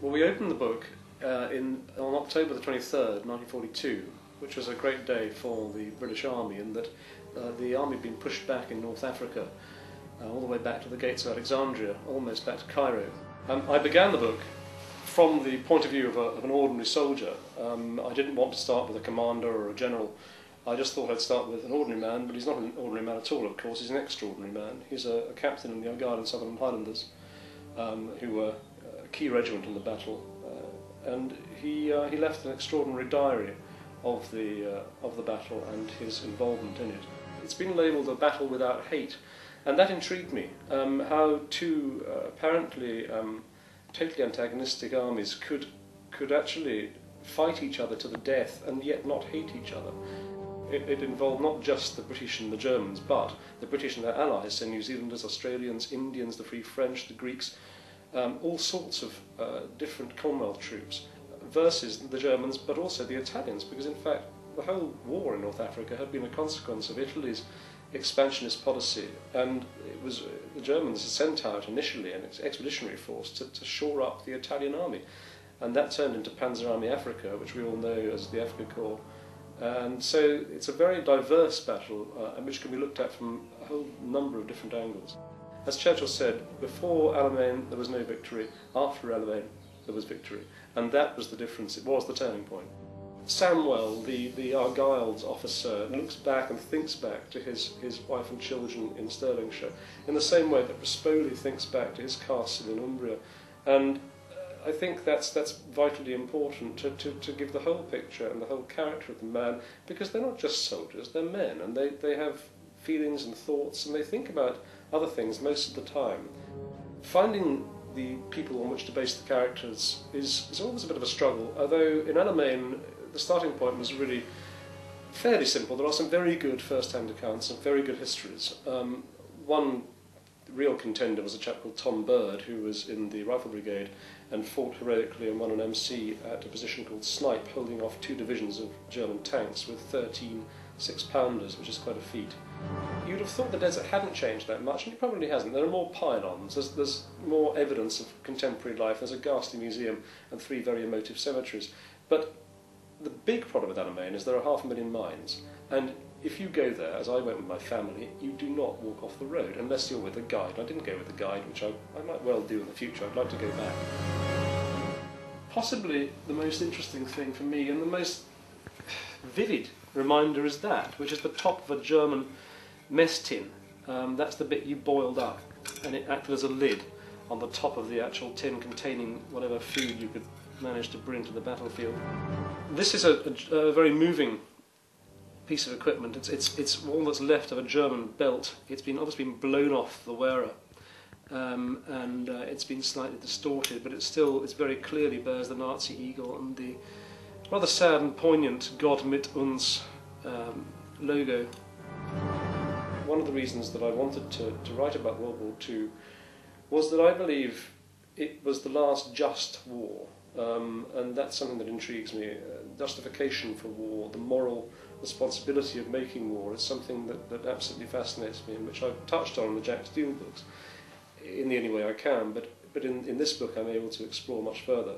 Well, we opened the book on October the 23rd, 1942, which was a great day for the British Army, in that the army had been pushed back in North Africa, all the way back to the gates of Alexandria, almost back to Cairo. I began the book from the point of view of an ordinary soldier. I didn't want to start with a commander or a general. I just thought I'd start with an ordinary man, but he's not an ordinary man at all, of course. He's an extraordinary man. He's a captain in the Gale and Southern Highlanders, who were a key regiment in the battle, and he left an extraordinary diary of the battle and his involvement in it. It's been labelled a battle without hate, and that intrigued me. How two apparently totally antagonistic armies could actually fight each other to the death and yet not hate each other. It involved not just the British and the Germans, but the British and their allies, so New Zealanders, Australians, Indians, the Free French, the Greeks, all sorts of different Commonwealth troops, versus the Germans, but also the Italians, because in fact the whole war in North Africa had been a consequence of Italy's expansionist policy, and it was the Germans sent out initially an expeditionary force to shore up the Italian army, and that turned into Panzer Army Africa, which we all know as the Afrika Korps. And so it's a very diverse battle, which can be looked at from a whole number of different angles. As Churchill said, before Alamein there was no victory, after Alamein there was victory, and that was the difference. It was the turning point. Samwell, the Argyll's officer, looks back and thinks back to his wife and children in Stirlingshire, in the same way that Rispoli thinks back to his castle in Umbria. And I think that's vitally important to give the whole picture and the whole character of the man, because they're not just soldiers, they're men, and they have feelings and thoughts, and they think about other things most of the time. Finding the people on which to base the characters is always a bit of a struggle, although in Alamein the starting point was really fairly simple. There are some very good first-hand accounts and very good histories. One real contender was a chap called Tom Bird, who was in the Rifle Brigade and fought heroically and won an MC at a position called Snipe, holding off 2 divisions of German tanks with 13 6-pounders, which is quite a feat. You'd have thought the desert hadn't changed that much, and it probably hasn't. There are more pylons, there's more evidence of contemporary life, there's a ghastly museum and 3 very emotive cemeteries. But the big problem with Alamein is there are 500,000 mines, and if you go there, as I went with my family, you do not walk off the road unless you're with a guide. I didn't go with a guide, which I might well do in the future. I'd like to go back. Possibly the most interesting thing for me, and the most vivid reminder, is that, which is the top of a German mess tin. That's the bit you boiled up, and it acted as a lid on the top of the actual tin containing whatever food you could manage to bring to the battlefield. This is a very moving piece of equipment. It's all that's left of a German belt. It's obviously been blown off the wearer, and it's been slightly distorted, but it's very clearly bears the Nazi eagle and the rather sad and poignant Gott mit uns logo. One of the reasons that I wanted to write about World War II was that I believe it was the last just war, and that's something that intrigues me. Justification for war, the moral responsibility of making war, is something that absolutely fascinates me, and which I've touched on in the Jack Steele books in the only way I can, but in this book I'm able to explore much further.